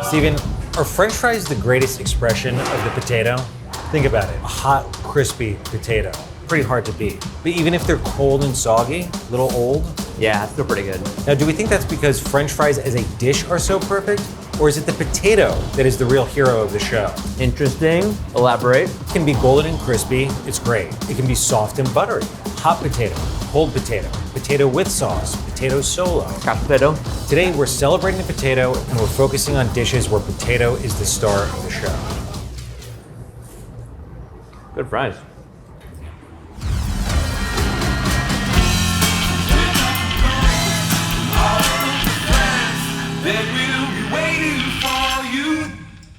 Steven, are French fries the greatest expression of the potato? Think about it, a hot, crispy potato. Pretty hard to beat. But even if they're cold and soggy, a little old. Yeah, it's still pretty good. Now, do we think that's because French fries as a dish are so perfect? Or is it the potato that is the real hero of the show? Interesting. Elaborate. It can be golden and crispy, it's great. It can be soft and buttery. Hot potato, cold potato, potato with sauce, potato solo. Couch potato. Today, we're celebrating the potato and we're focusing on dishes where potato is the star of the show. Good fries.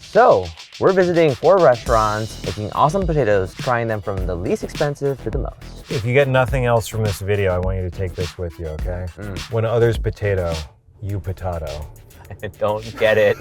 So, we're visiting 4 restaurants, making awesome potatoes, trying them from the least expensive to the most. If you get nothing else from this video, I want you to take this with you, okay? When others potato, you potato. I don't get it.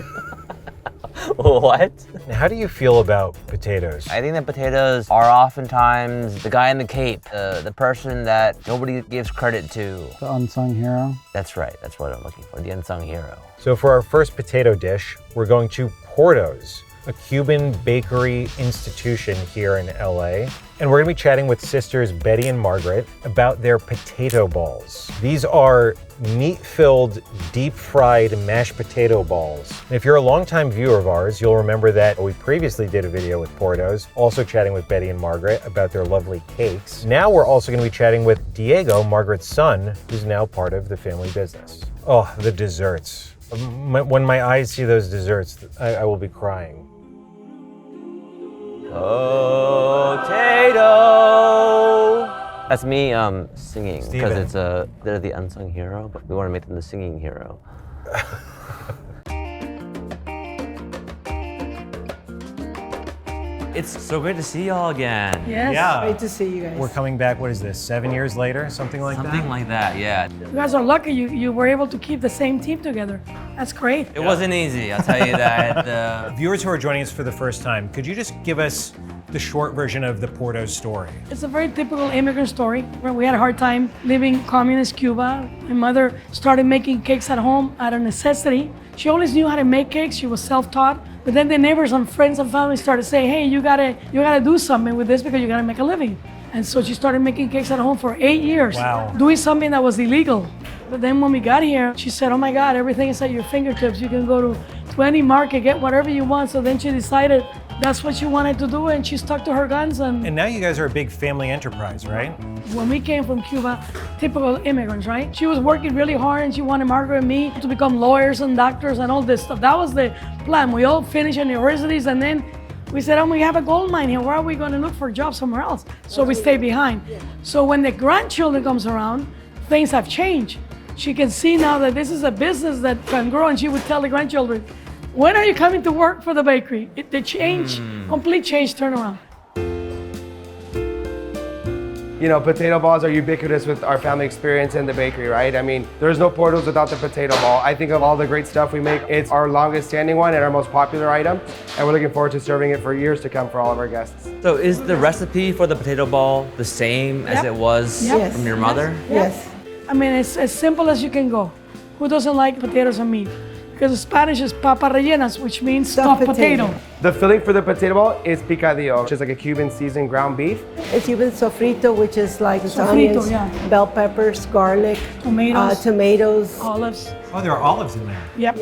What? Now, how do you feel about potatoes? I think that potatoes are oftentimes the guy in the cape, the person that nobody gives credit to. The unsung hero. That's right, that's what I'm looking for, the unsung hero. So for our first potato dish, we're going to Porto's, a Cuban bakery institution here in LA. And we're gonna be chatting with sisters Betty and Margaret about their potato balls. These are meat-filled, deep-fried mashed potato balls. And if you're a longtime viewer of ours, you'll remember that we previously did a video with Porto's, also chatting with Betty and Margaret about their lovely cakes. Now we're also gonna be chatting with Diego, Margaret's son, who's now part of the family business. Oh, the desserts. When my eyes see those desserts, I will be crying. Potato! That's me singing, because it's they're the unsung hero, but we want to make them the singing hero. It's so great to see y'all again. Yes, Yeah. great to see you guys. We're coming back, what is this, 7 years later? Something like that? Something like that, yeah. You guys are lucky you were able to keep the same team together. That's great. It wasn't easy, I'll tell you that. Viewers who are joining us for the first time, could you just give us the short version of the Porto's story? It's a very typical immigrant story where we had a hard time living in communist Cuba. My mother started making cakes at home out of necessity. She always knew how to make cakes. She was self-taught. But then the neighbors and friends and family started saying, hey, you gotta do something with this because you gotta make a living. And so she started making cakes at home for 8 years, Wow. doing something that was illegal. But then when we got here, she said, oh my God, everything is at your fingertips. You can go to any market, get whatever you want. So then she decided that's what she wanted to do, and she stuck to her guns. And now you guys are a big family enterprise, right? When we came from Cuba, typical immigrants, right? She was working really hard and she wanted Margaret and me to become lawyers and doctors and all this stuff. That was the plan. We all finished universities and then we said, oh, we have a gold mine here. Where are we going to look for jobs somewhere else? So we stayed behind. So when the grandchildren comes around, things have changed. She can see now that this is a business that can grow, and she would tell the grandchildren, when are you coming to work for the bakery? The change, complete change, turnaround. You know, potato balls are ubiquitous with our family experience in the bakery, right? I mean, there's no Porto's without the potato ball. I think of all the great stuff we make, it's our longest standing one and our most popular item. And we're looking forward to serving it for years to come for all of our guests. So is the recipe for the potato ball the same as it was from your mother? Yes. I mean, it's as simple as you can go. Who doesn't like potatoes and meat? Because Spanish is papa rellenas, which means stuffed potato. The filling for the potato ball is picadillo, which is like a Cuban seasoned ground beef. It's even sofrito, which is like Sofrito, onions, bell peppers, garlic, tomatoes. Olives. Oh, there are olives in there. Yep.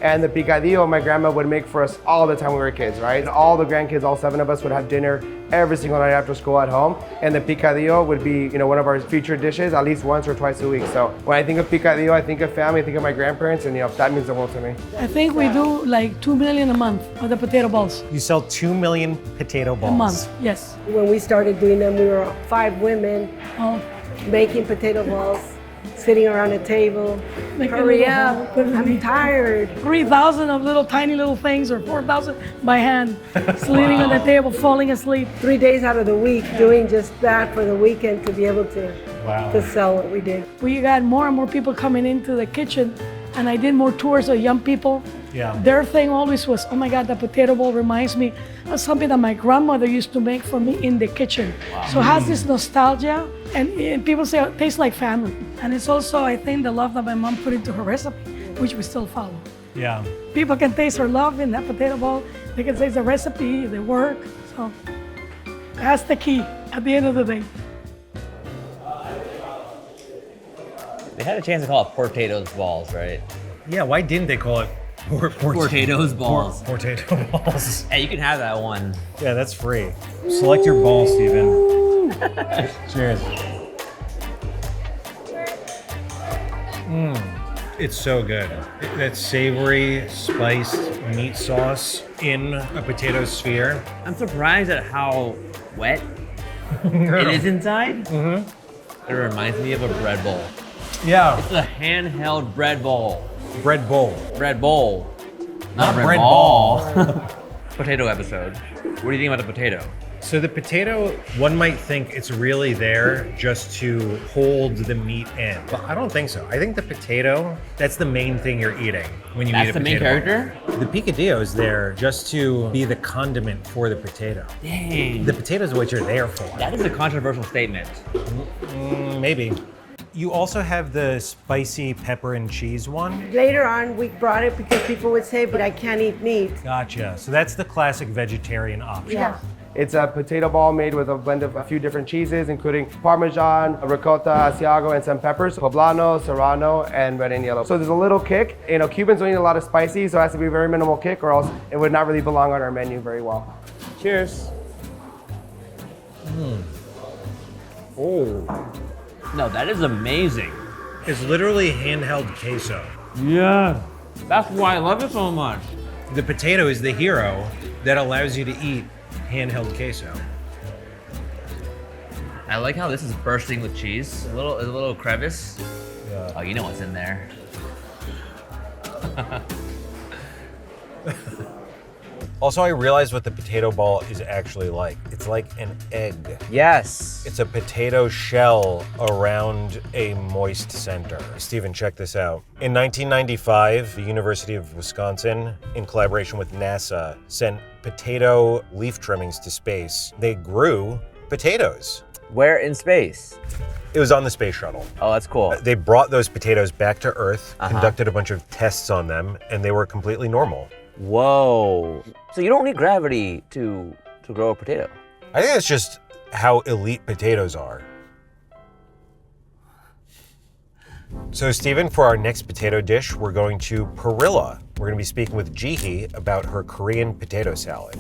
And the picadillo my grandma would make for us all the time when we were kids, right? And all the grandkids, all 7 of us would have dinner every single night after school at home. And the picadillo would be, you know, one of our featured dishes at least once or twice a week. So when I think of picadillo, I think of family, I think of my grandparents, and you know, that means the world to me. I think we do like 2 million a month of the potato balls. You sell 2 million potato balls. A month, yes. When we started doing them, we were 5 women making potato balls, sitting around a table. Hurry up, I'm tired. 3,000 of little tiny little things, or 4,000 by hand, sleeping on the table, falling asleep. 3 days out of the week doing just that for the weekend to be able to sell what we did. We got more and more people coming into the kitchen, and I did more tours of young people. Yeah. Their thing always was, oh my God, the potato bowl reminds me of something that my grandmother used to make for me in the kitchen. Wow. So it has this nostalgia, and people say it tastes like family. And it's also, I think, the love that my mom put into her recipe, which we still follow. Yeah. People can taste our love in that potato ball. They can taste the recipe, the work. So that's the key at the end of the day. They had a chance to call it potatoes balls, right? Yeah, why didn't they call it Potatoes balls. Potato balls. Hey, you can have that one. Yeah, that's free. Select your ball, Steven. Cheers. It's so good. That savory, spiced meat sauce in a potato sphere. I'm surprised at how wet it is inside. Mm-hmm. It reminds me of a bread bowl. Yeah. It's a handheld bread bowl. Bread bowl. Bread bowl. Not a bread bread ball. Potato episode. What do you think about the potato? So the potato, one might think it's really there just to hold the meat in, but I don't think so. I think the potato, that's the main thing you're eating when you eat a potato. That's the main character? The picadillo is there just to be the condiment for the potato. Dang. The potato is what you're there for. That is a controversial statement. Maybe. You also have the spicy pepper and cheese one. Later on, we brought it because people would say, but I can't eat meat. Gotcha. So that's the classic vegetarian option. Yeah. It's a potato ball made with a blend of a few different cheeses, including Parmesan, ricotta, Asiago, and some peppers, poblano, serrano, and red and yellow. So there's a little kick. You know, Cubans don't eat a lot of spicy, so it has to be a very minimal kick or else it would not really belong on our menu very well. Cheers. Oh. No, that is amazing. It's literally handheld queso. Yeah. That's why I love it so much. The potato is the hero that allows you to eat handheld queso. I like how this is bursting with cheese. A little crevice. Yeah. Oh, you know what's in there. Also, I realized what the potato ball is actually like. It's like an egg. Yes. It's a potato shell around a moist center. Steven, check this out. In 1995, the University of Wisconsin, in collaboration with NASA, sent potato leaf trimmings to space. They grew potatoes. Where in space? It was on the space shuttle. Oh, that's cool. They brought those potatoes back to Earth, conducted a bunch of tests on them, and they were completely normal. Whoa. So you don't need gravity to grow a potato. I think that's just how elite potatoes are. So Steven, for our next potato dish, we're going to Perilla. We're going to be speaking with Jihi about her Korean potato salad.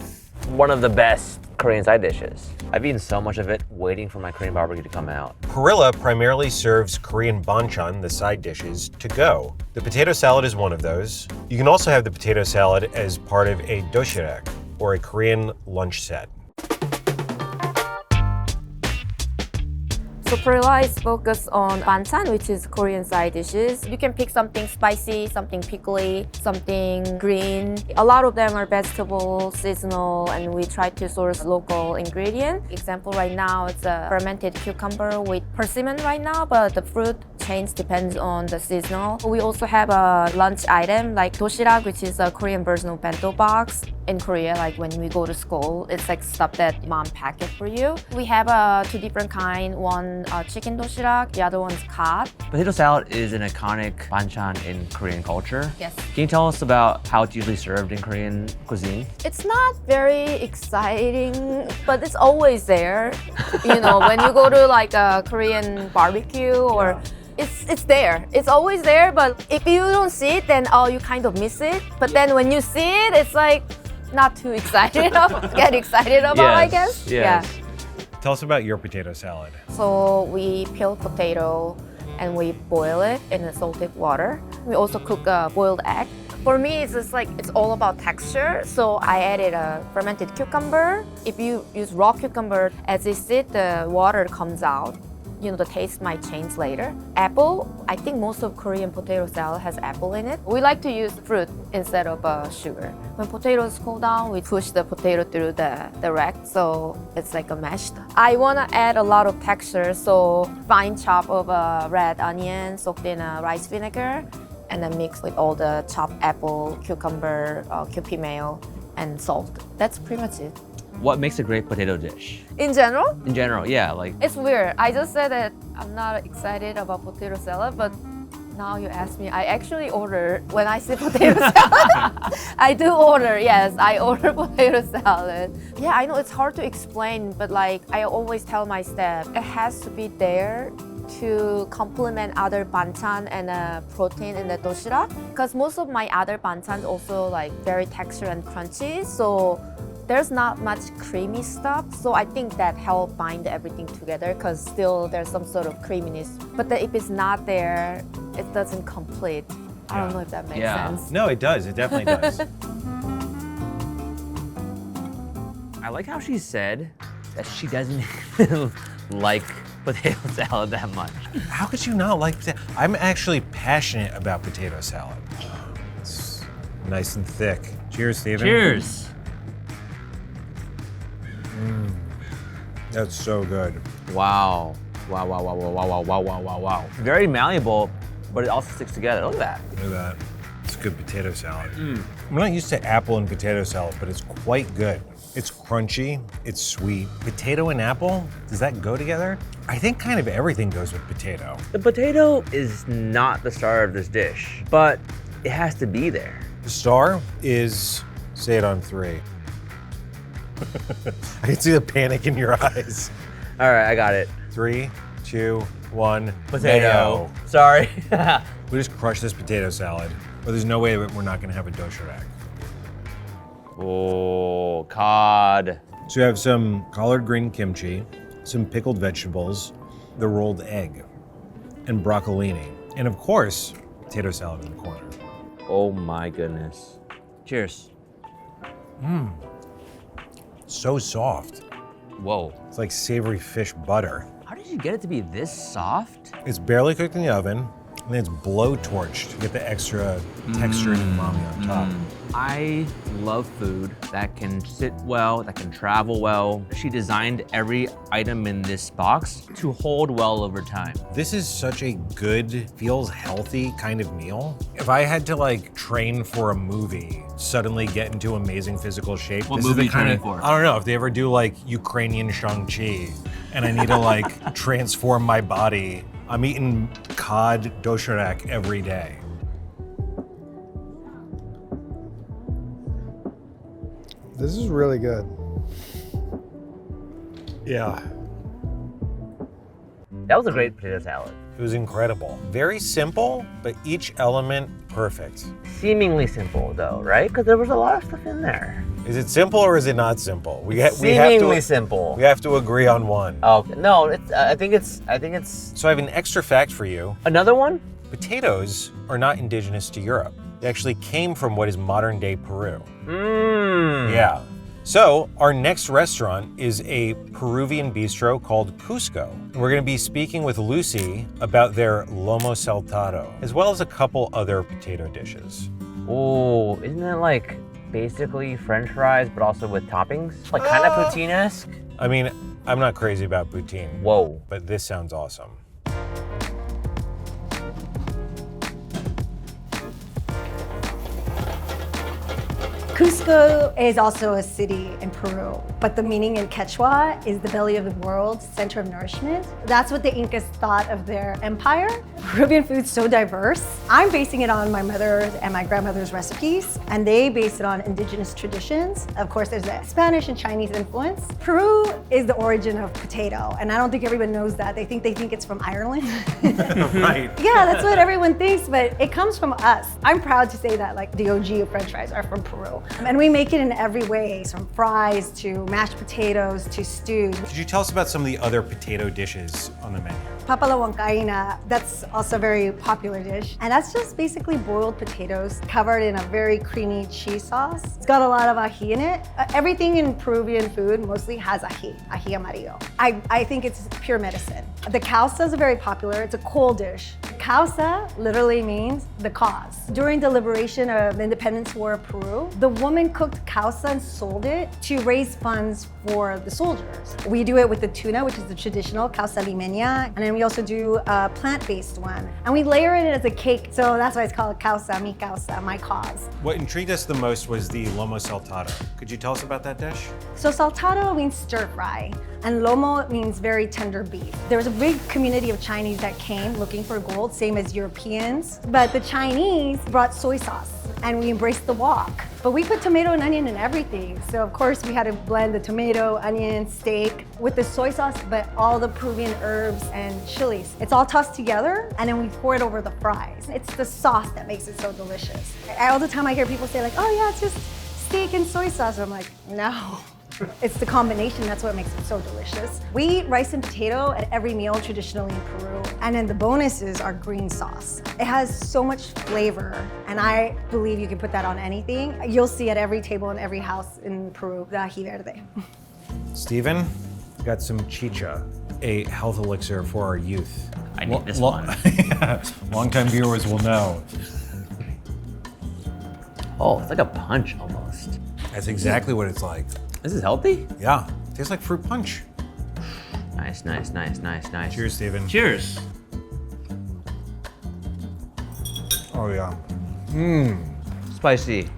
One of the best Korean side dishes. I've eaten so much of it waiting for my Korean barbecue to come out. Perilla primarily serves Korean banchan, the side dishes, to go. The potato salad is one of those. You can also have the potato salad as part of a doshirak, or a Korean lunch set. So Perilla is focused on banchan, which is Korean side dishes. You can pick something spicy, something pickly, something green. A lot of them are vegetable, seasonal, and we try to source local ingredient. Example right now, it's a fermented cucumber with persimmon right now, but the fruit change depends on the seasonal. We also have a lunch item like doshirak, which is a Korean version of bento box. In Korea, like when we go to school, it's like stuff that mom pack it for you. We have two different kind. One chicken doshirak, the other one's kat. Potato salad is an iconic banchan in Korean culture. Yes. Can you tell us about how it's usually served in Korean cuisine? It's not very exciting, but it's always there. You know, when you go to like a Korean barbecue or it's there. It's always there, but if you don't see it, then you kind of miss it. But then when you see it, it's like not too excited, get excited about, I guess. Yes. Yeah. Tell us about your potato salad. So we peel potato and we boil it in the salted water. We also cook a boiled egg. For me, it's just like, it's all about texture. So I added a fermented cucumber. If you use raw cucumber, as it sits, the water comes out. You know, the taste might change later. Apple, I think most of Korean potato salad has apple in it. We like to use fruit instead of sugar. When potatoes cool down, we push the potato through the rack, so it's like a mashed. I wanna add a lot of texture, so fine chop of red onion soaked in rice vinegar, and then mix with all the chopped apple, cucumber, kewpie mayo, and salt. That's pretty much it. What makes a great potato dish? In general, In general, yeah, like it's weird. I just said that I'm not excited about potato salad, but Now you ask me, I actually order, when I say potato salad, I do order, yes, I order potato salad. Yeah, I know it's hard to explain, but like I always tell my staff, it has to be there to complement other banchan and protein in the doshira. Because most of my other banchan also like very texture and crunchy, so there's not much creamy stuff, so I think that help bind everything together because still there's some sort of creaminess. But then if it's not there, it doesn't complete. I don't know if that makes sense. No, it does. It definitely does. I like how she said that she doesn't like potato salad that much. How could you not like potato? I'm actually passionate about potato salad. It's nice and thick. Cheers, Steven. Cheers. That's so good. Wow. Wow, wow, wow, wow, wow, wow, wow, wow, wow, wow. Very malleable, but it also sticks together. Look at that. Look at that. It's good potato salad. I'm not used to apple and potato salad, but it's quite good. It's crunchy, it's sweet. Potato and apple, does that go together? I think kind of everything goes with potato. The potato is not the star of this dish, but it has to be there. The star is, say it on 3. I can see the panic in your eyes. All right, I got it. 3, 2, 1. Potato. Mayo. Sorry. We just crushed this potato salad, but there's no way that we're not gonna have a doshirak. Oh, cod. So you have some collard green kimchi, some pickled vegetables, the rolled egg, and broccolini. And of course, potato salad in the corner. Oh my goodness. Cheers. So soft. Whoa. It's like savory fish butter. How did you get it to be this soft? It's barely cooked in the oven, and then it's blow-torched to get the extra texture and umami on top. I love food that can sit well, that can travel well. She designed every item in this box to hold well over time. This is such a good, feels healthy kind of meal. If I had to like train for a movie, suddenly get into amazing physical shape, What this movie is the kind training of, for? I don't know, if they ever do like Ukrainian Shang-Chi and I need to like transform my body, I'm eating cod doshirak every day. This is really good. Yeah. That was a great potato salad. It was incredible. Very simple, but each element perfect. Seemingly simple though, right? Because there was a lot of stuff in there. Is it simple or is it not simple? We have Seemingly to simple. we have to agree on one. Okay. No, it's. I think it's. So I have an extra fact for you. Another one. Potatoes are not indigenous to Europe. They actually came from what is modern day Peru. Yeah. So our next restaurant is a Peruvian bistro called Qusqo. And we're gonna be speaking with Lucy about their Lomo Saltado, as well as a couple other potato dishes. Oh, isn't it like basically French fries, but also with toppings? Like kind of poutine-esque? I mean, I'm not crazy about poutine. Whoa. But this sounds awesome. Qusco is also a city in Peru, but the meaning in Quechua is the belly of the world, center of nourishment. That's what the Incas thought of their empire. Peruvian food's so diverse. I'm basing it on my mother's and my grandmother's recipes, and they base it on indigenous traditions. Of course, there's a Spanish and Chinese influence. Peru is the origin of potato, and I don't think everyone knows that. They think it's from Ireland. Right. Yeah, that's what everyone thinks, but it comes from us. I'm proud to say that like the OG of French fries are from Peru. And we make it in every way, from fries to mashed potatoes to stews. Could you tell us about some of the other potato dishes on the menu? Papa la huancaína, that's also a very popular dish. And that's just basically boiled potatoes covered in a very creamy cheese sauce. It's got a lot of ají in it. Everything in Peruvian food mostly has ají amarillo. I think it's pure medicine. The causa is very popular. It's a cold dish. Causa literally means the cause. During the liberation of the independence war of Peru, the woman cooked causa and sold it to raise funds for the soldiers. We do it with the tuna, which is the traditional causa limeña, and then we also do a plant-based one. And we layer it as a cake, so that's why it's called causa, mi causa, my cause. What intrigued us the most was the Lomo Saltado. Could you tell us about that dish? So saltado means stir fry. And Lomo means very tender beef. There was a big community of Chinese that came looking for gold, same as Europeans. But the Chinese brought soy sauce and we embraced the wok. But we put tomato and onion in everything. So of course we had to blend the tomato, onion, steak with the soy sauce, but all the Peruvian herbs and chilies. It's all tossed together and then we pour it over the fries. It's the sauce that makes it so delicious. All the time I hear people say like, oh yeah, it's just steak and soy sauce. I'm like, no. It's the combination, that's what makes it so delicious. We eat rice and potato at every meal traditionally in Peru. And then the bonuses are green sauce. It has so much flavor, and I believe you can put that on anything. You'll see at every table in every house in Peru, the ají verde. Steven, got some chicha, a health elixir for our youth. I need this one. Longtime viewers will know. Oh, it's like a punch almost. That's exactly what it's like. This is healthy? Yeah, tastes like fruit punch. Nice, nice, nice, nice, nice. Cheers, Steven. Cheers. Oh yeah. Spicy.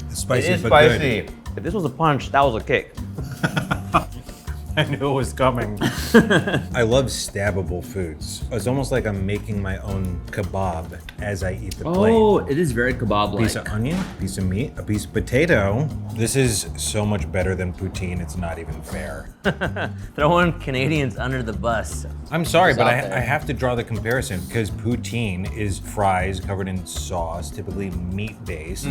It's spicy, It is but spicy. good. If this was a punch, that was a kick. I knew it was coming. I love stabbable foods. It's almost like I'm making my own kebab as I eat the plate. Oh, it is very kebab-like. Piece of onion, piece of meat, a piece of potato. This is so much better than poutine, it's not even fair. Throwing Canadians under the bus. I'm sorry, It's but out there. I have to draw the comparison because poutine is fries covered in sauce, typically meat-based.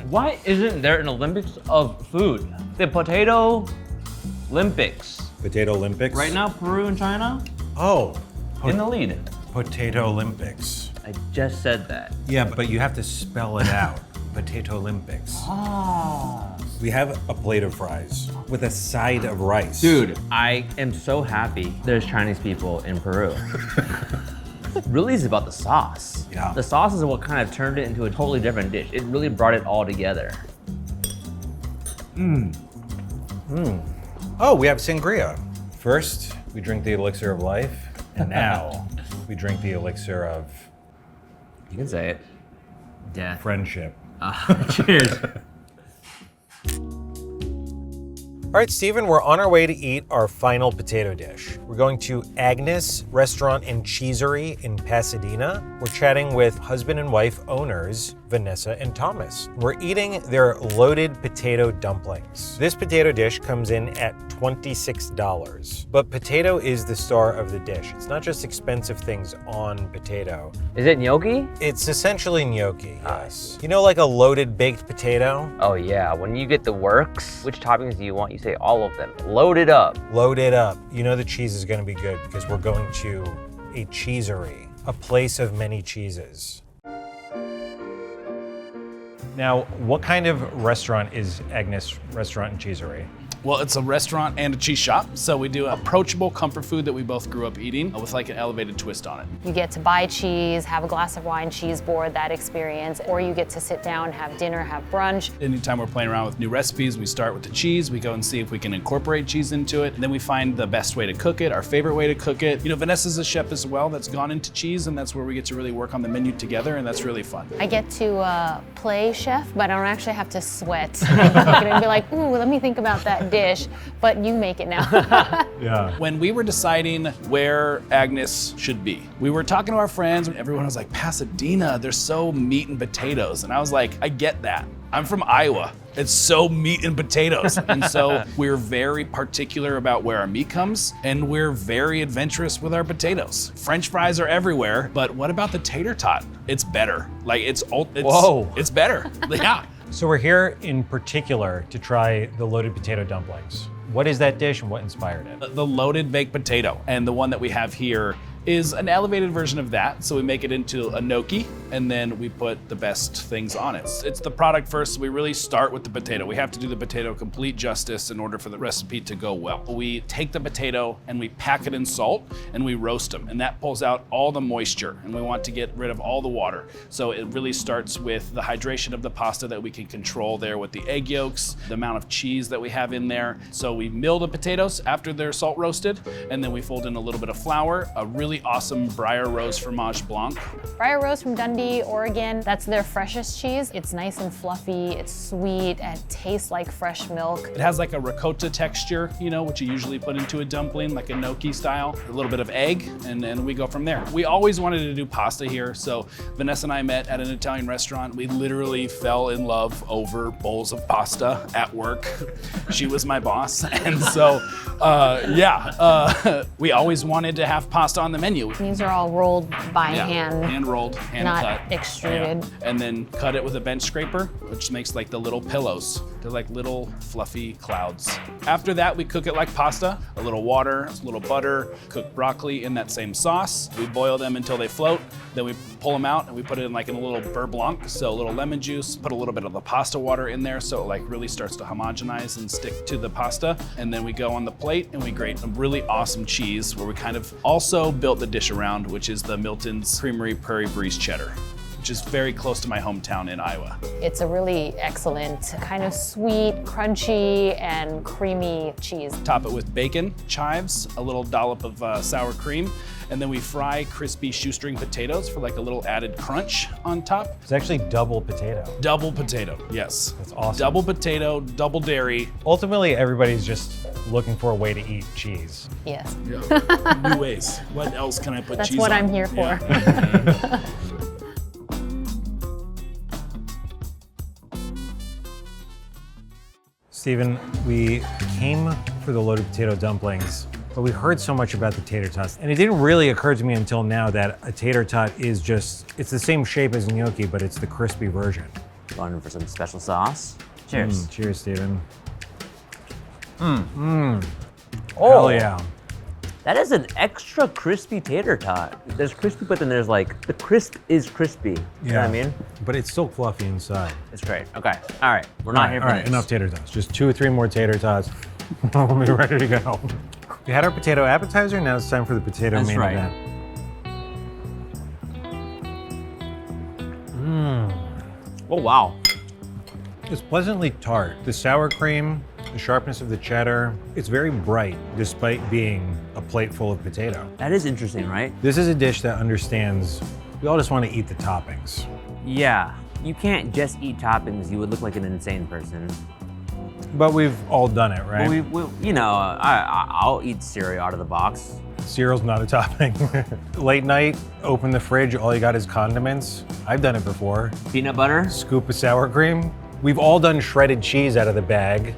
Why isn't there an Olympics of food? The Potato Olympics. Potato Olympics. Right now, Peru and China Oh, in the lead. Potato Olympics. I just said that. Yeah, but you have to spell it out. Potato Olympics. Ah. We have a plate of fries with a side of rice. Dude, I am so happy there's Chinese people in Peru. Really is about the sauce. Yeah. The sauce is what kind of turned it into a totally different dish. It really brought it all together. Oh, we have sangria. First, we drink the elixir of life, and now we drink the elixir of You can say it. Death. friendship. Cheers. All right, Steven, we're on our way to eat our final potato dish. We're going to Agnes Restaurant and Cheesery in Pasadena. We're chatting with husband and wife owners, Vanessa and Thomas. We're eating their loaded potato dumplings. This potato dish comes in at $26, but potato is the star of the dish. It's not just expensive things on potato. Is it gnocchi? It's essentially gnocchi, yes. You know, like a loaded baked potato? Oh yeah, when you get the works, which toppings do you want? You say all of them. Load it up. Load it up. You know the cheese is gonna be good because we're going to a cheesery, a place of many cheeses. Now, what kind of restaurant is Agnes Restaurant and Cheesery? Well, it's a restaurant and a cheese shop, so we do approachable comfort food that we both grew up eating with like an elevated twist on it. You get to buy cheese, have a glass of wine, cheese board, that experience, or you get to sit down, have dinner, have brunch. Anytime we're playing around with new recipes, we start with the cheese, we go and see if we can incorporate cheese into it, and then we find the best way to cook it, our favorite way to cook it. You know, Vanessa's a chef as well that's gone into cheese, and that's where we get to really work on the menu together, and that's really fun. I get to play chef, but I don't actually have to sweat and be like, ooh, let me think about that dish, but you make it now. Yeah. When we were deciding where Agnes should be, we were talking to our friends, and everyone was like, Pasadena, they're so meat and potatoes. And I was like, I get that. I'm from Iowa. It's so meat and potatoes. And so we're very particular about where our meat comes, and we're very adventurous with our potatoes. French fries are everywhere, but what about the tater tot? It's better. Like it's Whoa. It's better. Yeah. So we're here in particular to try the loaded potato dumplings. What is that dish and what inspired it? The loaded baked potato, and the one that we have here is an elevated version of that. So we make it into a gnocchi, and then we put the best things on it. It's the product first, so we really start with the potato. We have to do the potato complete justice in order for the recipe to go well. We take the potato and we pack it in salt and we roast them, and that pulls out all the moisture, and we want to get rid of all the water. So it really starts with the hydration of the pasta that we can control there with the egg yolks, the amount of cheese that we have in there. So we mill the potatoes after they're salt roasted, and then we fold in a little bit of flour, a really really awesome Briar Rose Fromage Blanc. Briar Rose from Dundee, Oregon. That's their freshest cheese. It's nice and fluffy, it's sweet, and it tastes like fresh milk. It has like a ricotta texture, you know, which you usually put into a dumpling, like a gnocchi style. A little bit of egg, and then we go from there. We always wanted to do pasta here, so Vanessa and I met at an Italian restaurant. We literally fell in love over bowls of pasta at work. She was my boss, and so, we always wanted to have pasta on the menu. These are all rolled by Yeah, hand. hand rolled, hand Not cut. extruded. Yeah. And then cut it with a bench scraper, which makes like the little pillows. They're like little fluffy clouds. After that, we cook it like pasta. A little water, a little butter, cook broccoli in that same sauce. We boil them until they float. Then we pull them out and we put it in like in a little beurre blanc, so a little lemon juice, put a little bit of the pasta water in there so it like really starts to homogenize and stick to the pasta. And then we go on the plate and we grate a really awesome cheese where we kind of also built the dish around, which is the Milton's Creamery Prairie Breeze Cheddar, which is very close to my hometown in Iowa. It's a really excellent, kind of sweet, crunchy, and creamy cheese. Top it with bacon, chives, a little dollop of sour cream, and then we fry crispy shoestring potatoes for like a little added crunch on top. It's actually double potato. Double potato, yes. That's awesome. Double potato, double dairy. Ultimately, everybody's just looking for a way to eat cheese. Yes. Yeah. New ways. What else can I put That's cheese what on? I'm here for. Yeah. Stephen, we came for the loaded potato dumplings, but we heard so much about the tater tots, and it didn't really occur to me until now that a tater tot is just, it's the same shape as gnocchi, but it's the crispy version. Going for some special sauce. Cheers. Cheers, Stephen. Oh, Hell yeah. That is an extra crispy tater tot. There's crispy, but then there's like, the crisp is crispy. You know what I mean? But it's still fluffy inside. It's great. Okay. All right. We're not here for All right, this. enough tater tots. Just 2 or 3 more tater tots. We'll be ready to go. We had our potato appetizer, now it's time for the potato That's main right. event. Oh, wow. It's pleasantly tart. The sour cream, the sharpness of the cheddar, it's very bright despite being a plate full of potato. That is interesting, right? This is a dish that understands we all just want to eat the toppings. Yeah. You can't just eat toppings. You would look like an insane person. But we've all done it, right? You know, I'll eat cereal out of the box. Cereal's not a topping. Late night, open the fridge, all you got is condiments. I've done it before. Peanut butter. Scoop of sour cream. We've all done shredded cheese out of the bag.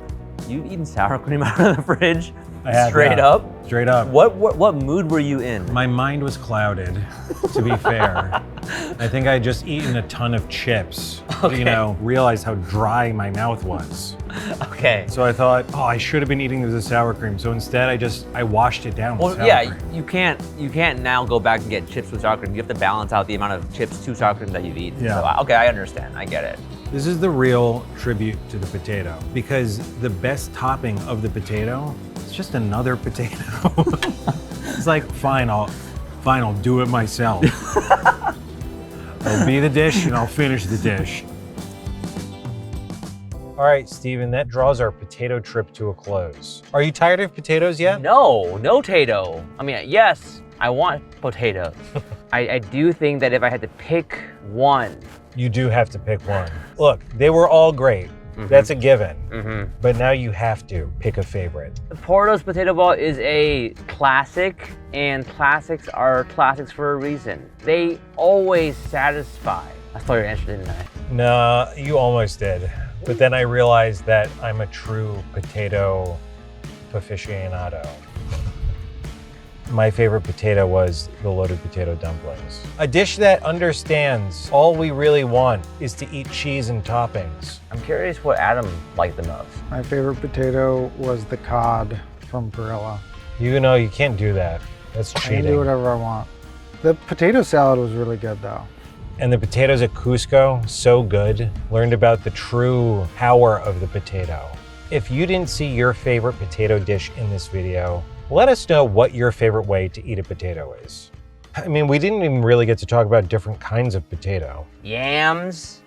You've eaten sour cream out of the fridge? I have, Straight yeah. up? Straight up. What mood were you in? My mind was clouded, to be fair. I think I had just eaten a ton of chips. Okay. You know, realized how dry my mouth was. Okay. So I thought, oh, I should have been eating the sour cream. So instead, I washed it down with Well, sour yeah, cream. you can't now go back and get chips with sour cream. You have to balance out the amount of chips to sour cream that you've eaten. Yeah. So, okay, I understand. I get it. This is the real tribute to the potato because the best topping of the potato is just another potato. It's like, fine, I'll do it myself. I'll be the dish and I'll finish the dish. All right, Stephen, that draws our potato trip to a close. Are you tired of potatoes yet? No potato. I mean, yes, I want potatoes. I do think that if I had to pick one. You do have to pick one. Look, they were all great. That's a given. But now you have to pick a favorite. Porto's potato ball is a classic, and classics are classics for a reason. They always satisfy. I stole your answer, didn't I? No, you almost did. But then I realized that I'm a true potato aficionado. My favorite potato was the loaded potato dumplings. A dish that understands all we really want is to eat cheese and toppings. I'm curious what Adam liked the most. My favorite potato was the cod from Perilla. You know, you can't do that. That's I cheating. can do whatever I want. The potato salad was really good though. And the potatoes at Qusqo, so good. Learned about the true power of the potato. If you didn't see your favorite potato dish in this video, let us know what your favorite way to eat a potato is. I mean, we didn't even really get to talk about different kinds of potato. Yams.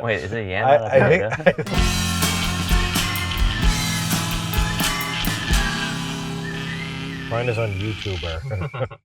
Wait, is it a yam? I think. Find us on YouTuber.